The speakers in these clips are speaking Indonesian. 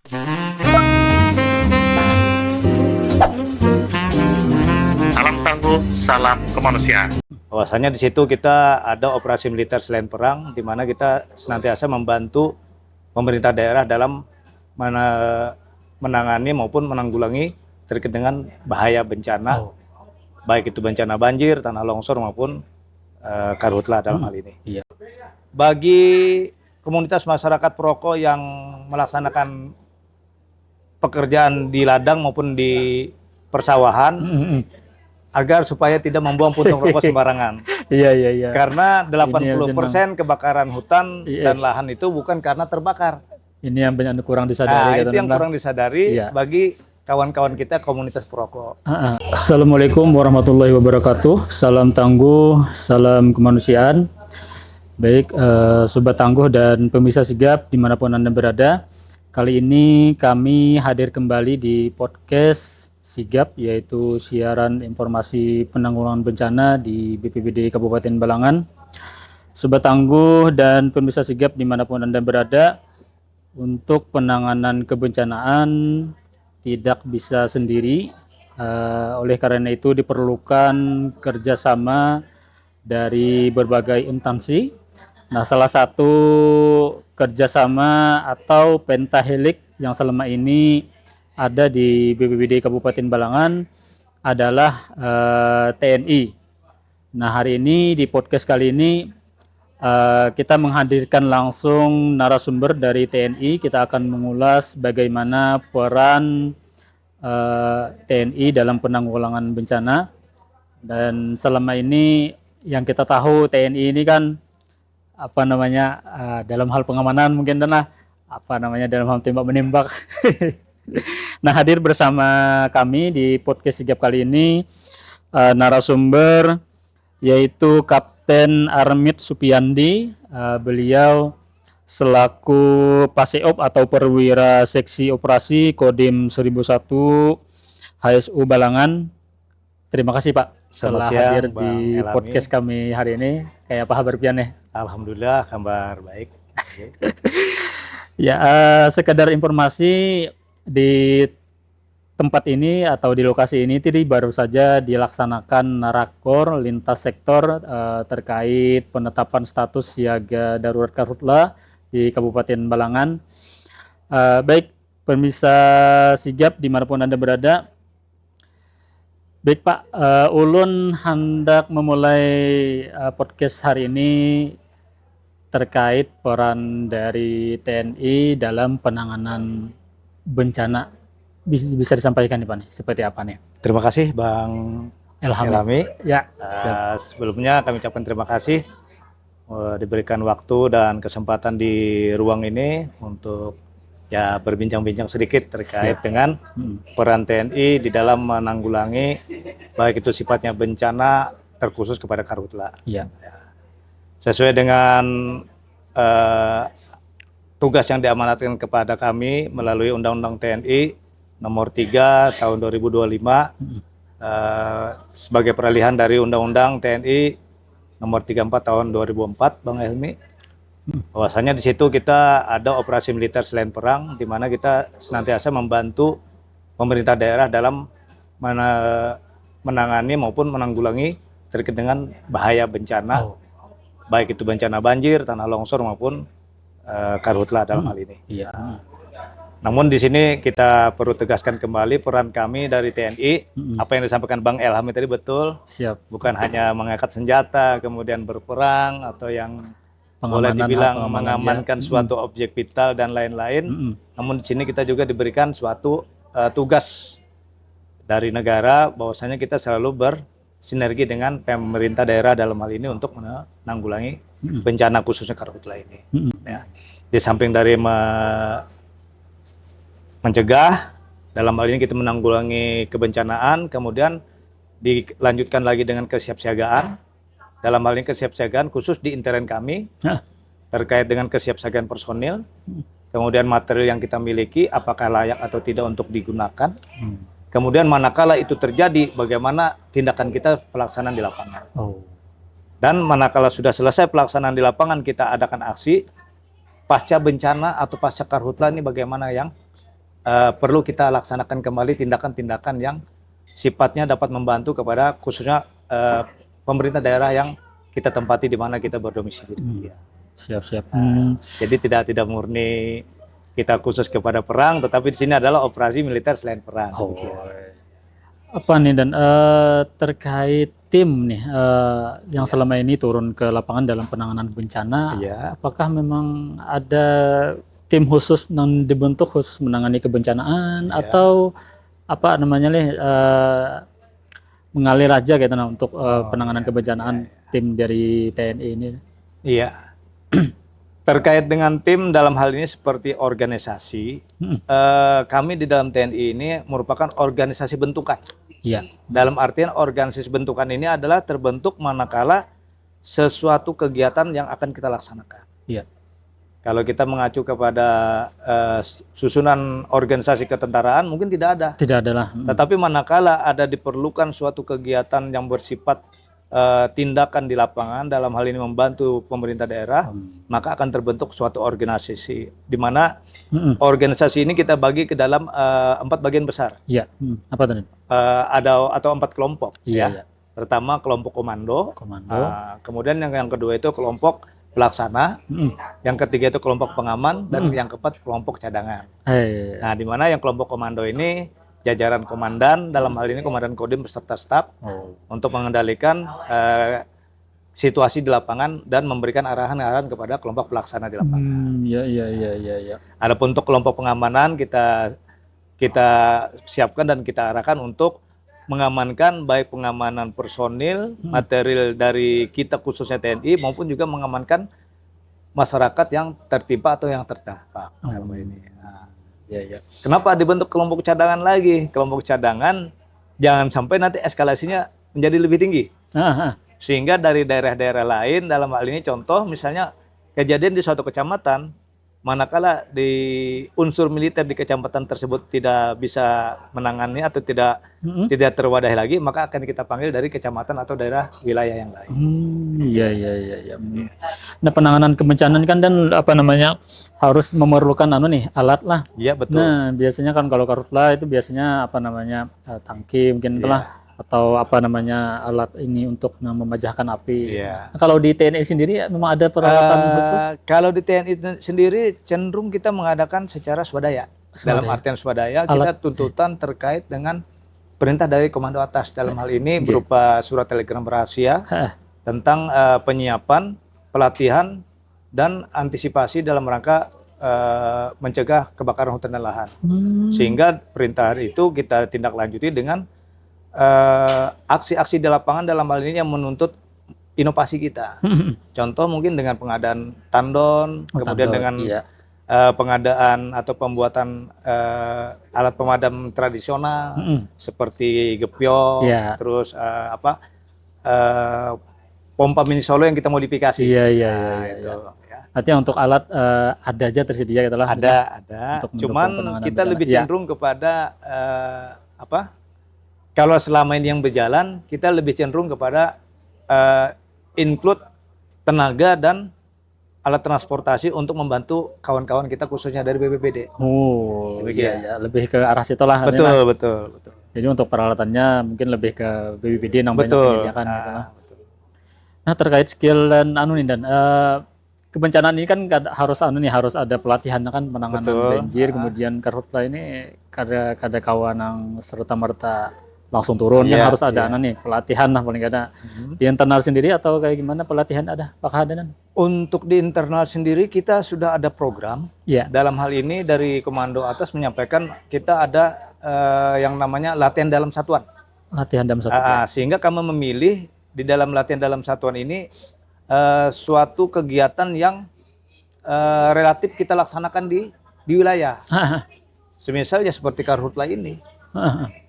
Salam tangguh, salam kemanusiaan. Bahwasanya di situ kita ada operasi militer selain perang, di mana kita senantiasa membantu pemerintah daerah dalam menangani maupun menanggulangi terkait dengan bahaya bencana, baik itu bencana banjir, tanah longsor maupun karhutlah dalam hal ini. Iya. Bagi komunitas masyarakat perokok yang melaksanakan pekerjaan di ladang maupun di persawahan, agar supaya tidak membuang puntung rokok sembarangan. Iya. Karena 80% kebakaran hutan dan lahan itu bukan karena terbakar. Ini yang banyak kurang disadari. Itu yang kurang disadari bagi kawan-kawan kita komunitas perokok. Assalamualaikum warahmatullahi wabarakatuh. Salam tangguh, salam kemanusiaan. Baik, Sobat Tangguh dan pemirsa sigap dimanapun Anda berada. Kali ini kami hadir kembali di podcast Sigap, yaitu siaran informasi penanggulangan bencana di BPBD Kabupaten Balangan. Sobat Tangguh dan pemirsa Sigap dimanapun Anda berada, untuk penanganan kebencanaan tidak bisa sendiri, oleh karena itu diperlukan kerjasama dari berbagai instansi. Nah, salah satu kerjasama atau pentahelik yang selama ini ada di BPBD Kabupaten Balangan adalah TNI. Nah, hari ini di podcast kali ini kita menghadirkan langsung narasumber dari TNI. Kita akan mengulas bagaimana peran TNI dalam penanggulangan bencana. Dan selama ini yang kita tahu TNI ini kan dalam hal pengamanan mungkin dalam hal tembak menembak. Nah, hadir bersama kami di podcast Sigap kali ini narasumber yaitu Kapten Armit Supiyandi. Beliau selaku Paseop atau Perwira Seksi Operasi Kodim 1001 HSU Balangan. Terima kasih Pak telah hadir di podcast kami hari ini. Kayak apa kabar pian ya? Alhamdulillah kabar baik. Ya, sekedar informasi, di tempat ini atau di lokasi ini tadi baru saja dilaksanakan rakor lintas sektor terkait penetapan status siaga darurat karhutla di Kabupaten Balangan. Baik pemirsa Sigap dimanapun Anda berada. Baik Pak, ulun hendak memulai podcast hari ini terkait peran dari TNI dalam penanganan bencana. Bisa disampaikan nih Pak nih, seperti apa nih? Terima kasih Bang Elhami. Ya. Sebelumnya kami ucapkan terima kasih diberikan waktu dan kesempatan di ruang ini untuk berbincang-bincang sedikit terkait dengan peran TNI di dalam menanggulangi baik itu sifatnya bencana terkhusus kepada karhutla. Iya. Sesuai dengan tugas yang diamanatkan kepada kami melalui Undang-Undang TNI Nomor 3 Tahun 2025 sebagai peralihan dari Undang-Undang TNI Nomor 34 Tahun 2004, Bang Helmi. Bahwasanya di situ kita ada operasi militer selain perang, di mana kita senantiasa membantu pemerintah daerah dalam menangani maupun menanggulangi terkait dengan bahaya bencana, baik itu bencana banjir, tanah longsor maupun karhutla dalam hal ini. Namun di sini kita perlu tegaskan kembali peran kami dari TNI. Apa yang disampaikan Bang Elhami tadi betul. Siap. Bukan hanya mengangkat senjata kemudian berperang atau yang boleh dibilang mengamankan suatu objek vital dan lain-lain. Namun di sini kita juga diberikan suatu tugas dari negara bahwasanya kita selalu bersinergi dengan pemerintah daerah dalam hal ini untuk menanggulangi bencana khususnya karhutla ini. Ya. Di samping dari mencegah, dalam hal ini kita menanggulangi kebencanaan, kemudian dilanjutkan lagi dengan kesiapsiagaan. Dalam hal ini kesiapsiagaan khusus di intern kami terkait dengan kesiapsiagaan personil, kemudian material yang kita miliki apakah layak atau tidak untuk digunakan. Kemudian manakala itu terjadi, bagaimana tindakan kita pelaksanaan di lapangan. Dan manakala sudah selesai pelaksanaan di lapangan, kita adakan aksi pasca bencana atau pasca karhutla ini bagaimana yang perlu kita laksanakan kembali tindakan-tindakan yang sifatnya dapat membantu kepada khususnya pemerintah daerah yang kita tempati di mana kita berdomisili. Ya. Siap-siap. Jadi tidak murni kita khusus kepada perang, tetapi di sini adalah operasi militer selain perang. Oh. Apa nih dan terkait tim nih yang selama ini turun ke lapangan dalam penanganan bencana, apakah memang ada tim khusus yang dibentuk khusus menangani kebencanaan atau apa namanya nih mengalir aja gitu nah untuk penanganan kebencanaan tim dari TNI ini? Iya. Terkait dengan tim dalam hal ini seperti organisasi, kami di dalam TNI ini merupakan organisasi bentukan. Iya. Dalam artian organisasi bentukan ini adalah terbentuk manakala sesuatu kegiatan yang akan kita laksanakan. Iya. Kalau kita mengacu kepada susunan organisasi ketentaraan mungkin tidak ada. Tidak ada lah. Tetapi manakala ada diperlukan suatu kegiatan yang bersifat tindakan di lapangan, dalam hal ini membantu pemerintah daerah, maka akan terbentuk suatu organisasi di mana organisasi ini kita bagi ke dalam 4 bagian besar. Iya. Apa tadi? Ada atau 4 kelompok. Iya. Pertama kelompok komando. Kemudian yang kedua itu kelompok pelaksana. Yang ketiga itu kelompok pengaman dan yang keempat kelompok cadangan. Nah, di mana yang kelompok komando ini jajaran komandan, dalam hal ini komandan Kodim beserta staf untuk mengendalikan situasi di lapangan dan memberikan arahan-arahan kepada kelompok pelaksana di lapangan. Iya. Adapun untuk kelompok pengamanan kita siapkan dan kita arahkan untuk mengamankan baik pengamanan personil, material dari kita khususnya TNI maupun juga mengamankan masyarakat yang tertimpa atau yang terdampak. Ini. Iya. Kenapa dibentuk kelompok cadangan lagi? Kelompok cadangan jangan sampai nanti eskalasinya menjadi lebih tinggi. Sehingga dari daerah-daerah lain, dalam hal ini contoh misalnya kejadian di suatu kecamatan, manakala di unsur militer di kecamatan tersebut tidak bisa menangani atau tidak terwadahi lagi, maka akan kita panggil dari kecamatan atau daerah wilayah yang lain. Iya. Nah, penanganan kebencanaan kan dan apa namanya harus memerlukan alat lah. Iya, betul. Nah, biasanya kan kalau karhutla itu biasanya apa namanya tangki mungkin itulah atau apa namanya alat ini untuk memajahkan api. Nah, kalau di TNI sendiri memang ada peralatan khusus? Kalau di TNI sendiri cenderung kita mengadakan secara swadaya. Dalam artian swadaya kita tuntutan terkait dengan perintah dari komando atas, dalam hal ini berupa surat telegram rahasia tentang penyiapan, pelatihan dan antisipasi dalam rangka mencegah kebakaran hutan dan lahan. Sehingga perintah itu kita tindak lanjuti dengan aksi-aksi di lapangan, dalam hal ini yang menuntut inovasi kita. Contoh mungkin dengan pengadaan tandon, kemudian dengan pengadaan atau pembuatan alat pemadam tradisional seperti gepyok, terus pompa mini solo yang kita modifikasi. Iya. Artinya untuk alat ada aja tersedia gitu lah. Ada. Cuman kita lebih cenderung kepada kalau selama ini yang berjalan, kita lebih cenderung kepada include tenaga dan alat transportasi untuk membantu kawan-kawan kita khususnya dari BPBD. Iya. Lebih ke arah situ lah. Betul. Jadi untuk peralatannya mungkin lebih ke BPBD yang banyak menyediakan gitu lah. Nah, terkait skill dan dan kebencanaan ini kan harus ada pelatihan kan, penanganan banjir, kemudian karhutla ini kada kawan yang serta-merta langsung turun kan harus ada pelatihan lah paling ada. Di internal sendiri atau kayak gimana pelatihan ada? Apakah ada? Untuk di internal sendiri kita sudah ada program. Dalam hal ini dari komando atas menyampaikan kita ada yang namanya latihan dalam satuan. Latihan dalam satuan. Sehingga kami memilih di dalam latihan dalam satuan ini suatu kegiatan yang relatif kita laksanakan di wilayah. Semisal ya seperti karhutla ini.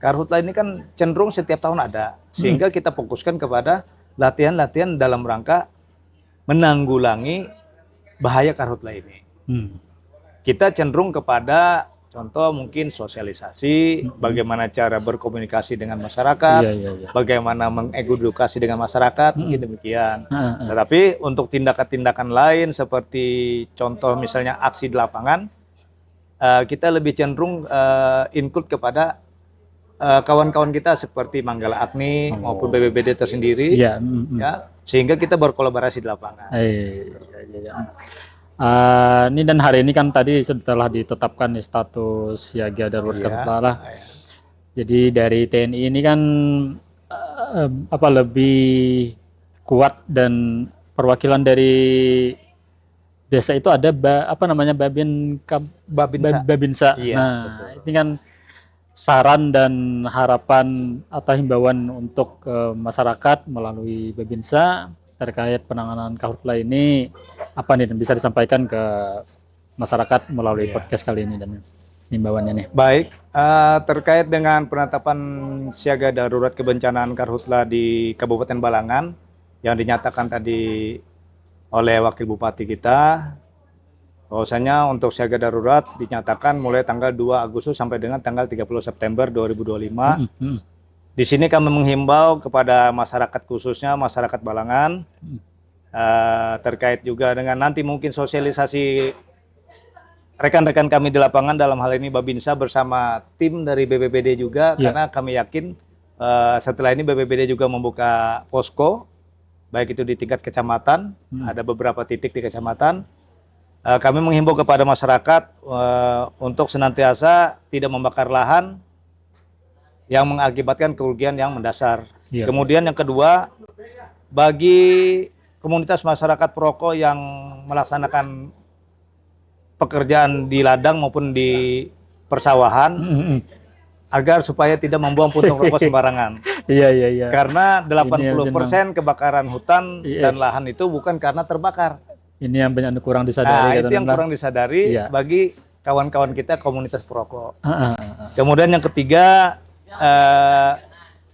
Karhutla ini kan cenderung setiap tahun ada, sehingga kita fokuskan kepada latihan-latihan dalam rangka menanggulangi bahaya karhutla ini. Kita cenderung kepada contoh mungkin sosialisasi, bagaimana cara berkomunikasi dengan masyarakat, bagaimana mengedukasi dengan masyarakat, mungkin demikian. Tetapi untuk tindakan-tindakan lain seperti contoh misalnya aksi di lapangan, kita lebih cenderung include kepada kawan-kawan kita seperti Manggala Agni maupun BPBD tersendiri, Iya. ya, sehingga kita berkolaborasi di lapangan. Iya. Ini dan hari ini kan tadi setelah ditetapkan nih status siaga darurat Iya. karhutla lah. Jadi dari TNI ini kan lebih kuat, dan perwakilan dari desa itu ada Babinsa. Babinsa. Iya, Nah, betul. ini kan saran dan harapan atau himbauan untuk masyarakat melalui Babinsa terkait penanganan karhutla ini apa nih, dan bisa disampaikan ke masyarakat melalui podcast kali ini dan himbauannya nih. Baik, terkait dengan penetapan siaga darurat kebencanaan karhutla di Kabupaten Balangan yang dinyatakan tadi oleh Wakil Bupati kita, bahwasanya untuk siaga darurat dinyatakan mulai tanggal 2 Agustus sampai dengan tanggal 30 September 2025. Di sini kami menghimbau kepada masyarakat, khususnya masyarakat Balangan, terkait juga dengan nanti mungkin sosialisasi rekan-rekan kami di lapangan, dalam hal ini Babinsa bersama tim dari BPBD juga, karena kami yakin setelah ini BPBD juga membuka posko, baik itu di tingkat kecamatan, ada beberapa titik di kecamatan. Kami menghimbau kepada masyarakat untuk senantiasa tidak membakar lahan yang mengakibatkan kerugian yang mendasar. Kemudian yang kedua, bagi komunitas masyarakat perokok yang melaksanakan pekerjaan di ladang maupun di persawahan, agar supaya tidak membuang puntung rokok sembarangan. Iya. Karena 80% kebakaran hutan dan lahan itu bukan karena terbakar. Ini yang banyak kurang disadari. Itu yang kurang disadari bagi kawan-kawan kita komunitas perokok. Kemudian yang ketiga,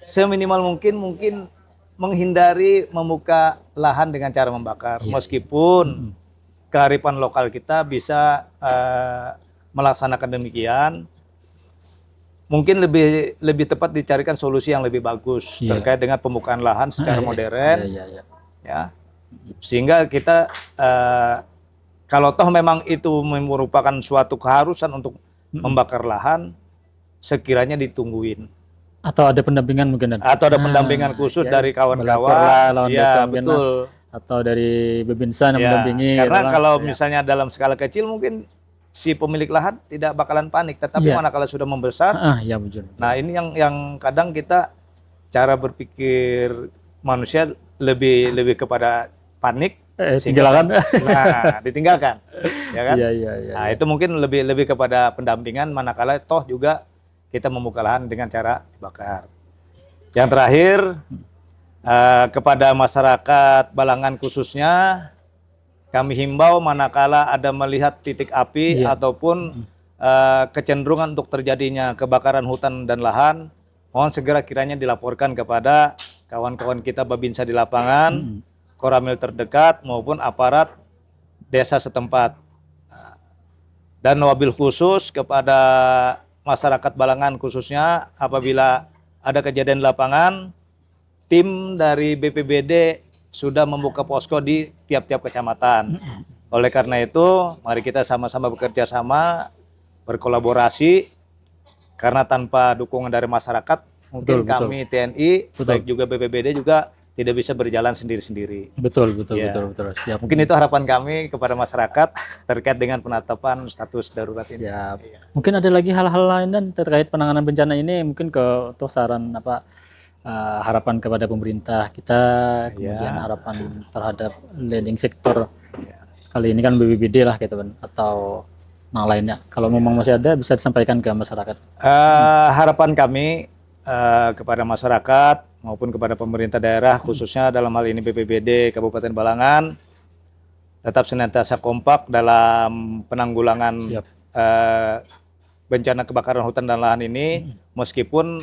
seminimal mungkin menghindari membuka lahan dengan cara membakar, meskipun kearifan lokal kita bisa melaksanakan demikian. Mungkin lebih tepat dicarikan solusi yang lebih bagus terkait dengan pembukaan lahan secara modern, ya, sehingga kita kalau toh memang itu merupakan suatu keharusan untuk membakar lahan, sekiranya ditungguin. Atau ada pendampingan mungkin. Atau ada pendampingan khusus dari kawan-kawan. Ya, betul. Atau dari Babinsa yang mendampingi. Karena kalau misalnya dalam skala kecil mungkin si pemilik lahan tidak bakalan panik, tetapi manakala sudah membesar, betul. Nah ini yang kadang kita cara berpikir manusia lebih kepada panik, ditinggalkan, ya kan? Nah itu mungkin lebih kepada pendampingan, manakala toh juga kita membuka lahan dengan cara dibakar. Yang terakhir, kepada masyarakat Balangan khususnya, kami himbau manakala ada melihat titik api ataupun kecenderungan untuk terjadinya kebakaran hutan dan lahan, mohon segera kiranya dilaporkan kepada kawan-kawan kita Babinsa di lapangan, Koramil terdekat maupun aparat desa setempat. Dan wabil khusus kepada masyarakat Balangan khususnya, apabila ada kejadian di lapangan, tim dari BPBD sudah membuka posko di tiap-tiap kecamatan. Oleh karena itu, mari kita sama-sama bekerja sama, berkolaborasi, karena tanpa dukungan dari masyarakat, mungkin kami TNI, baik juga BPBD juga tidak bisa berjalan sendiri-sendiri. Betul. Siap. Mungkin itu harapan kami kepada masyarakat terkait dengan penetapan status darurat ini. Siap. Mungkin ada lagi hal-hal lain dan terkait penanganan bencana ini, mungkin untuk saran harapan kepada pemerintah kita, kemudian harapan terhadap leading sektor. Kali ini kan BPBD lah gitu, atau yang lainnya. Kalau memang masih ada, bisa disampaikan ke masyarakat. Harapan kami kepada masyarakat maupun kepada pemerintah daerah, khususnya dalam hal ini BPBD Kabupaten Balangan, tetap senantiasa kompak dalam penanggulangan bencana kebakaran hutan dan lahan ini, meskipun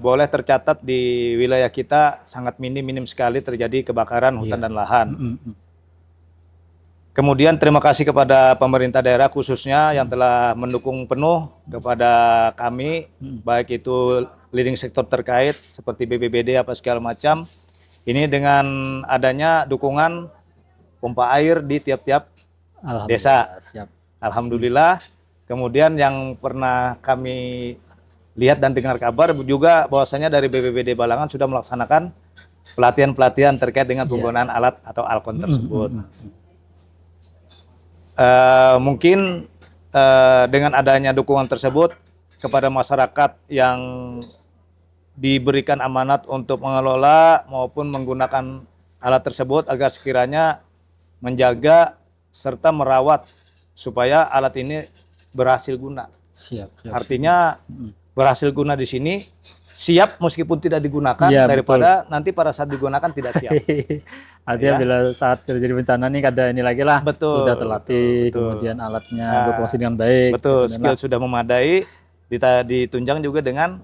boleh tercatat di wilayah kita sangat minim sekali terjadi kebakaran hutan dan lahan. Kemudian terima kasih kepada pemerintah daerah khususnya yang telah mendukung penuh kepada kami, baik itu leading sektor terkait seperti BPBD apa segala macam. Ini dengan adanya dukungan pompa air di tiap-tiap desa. Alhamdulillah. Kemudian yang pernah kami lihat dan dengar kabar juga bahwasanya dari BPBD Balangan sudah melaksanakan pelatihan-pelatihan terkait dengan penggunaan alat atau alkon tersebut. Mungkin dengan adanya dukungan tersebut kepada masyarakat yang diberikan amanat untuk mengelola maupun menggunakan alat tersebut agar sekiranya menjaga serta merawat supaya alat ini berhasil guna. Siap. Artinya berhasil guna di sini siap meskipun tidak digunakan Ya, daripada nanti pada saat digunakan tidak siap. Artinya Ya. bila saat terjadi bencana nih kada ini lagi lah. Betul, Sudah terlatih, betul. kemudian alatnya Nah, berfungsi dengan baik. Betul, kemudian skill lah. sudah memadai, ditunjang juga dengan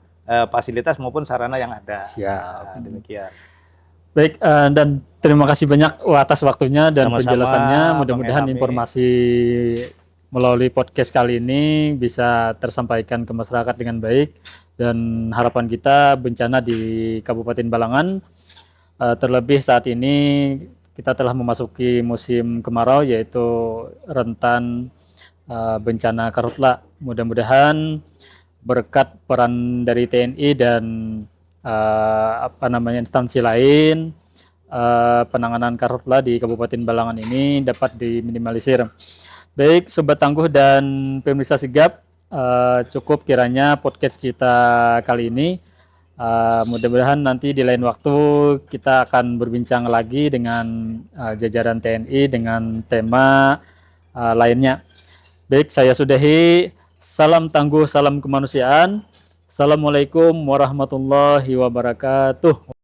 fasilitas maupun sarana yang ada. Siap. Nah, demikian. Baik, dan terima kasih banyak atas waktunya dan Sama-sama, penjelasannya. Bang Mudah-mudahan Ilhami. informasi melalui podcast kali ini bisa tersampaikan ke masyarakat dengan baik, dan harapan kita bencana di Kabupaten Balangan, terlebih saat ini kita telah memasuki musim kemarau, yaitu rentan bencana karhutla. Mudah-mudahan berkat peran dari TNI dan instansi lain, penanganan karhutla di Kabupaten Balangan ini dapat diminimalisir. Baik, Sobat Tangguh dan pemirsa sigap, cukup kiranya podcast kita kali ini. Mudah-mudahan nanti di lain waktu kita akan berbincang lagi dengan jajaran TNI dengan tema lainnya. Baik, saya sudahi. Salam tangguh, salam kemanusiaan. Assalamualaikum warahmatullahi wabarakatuh.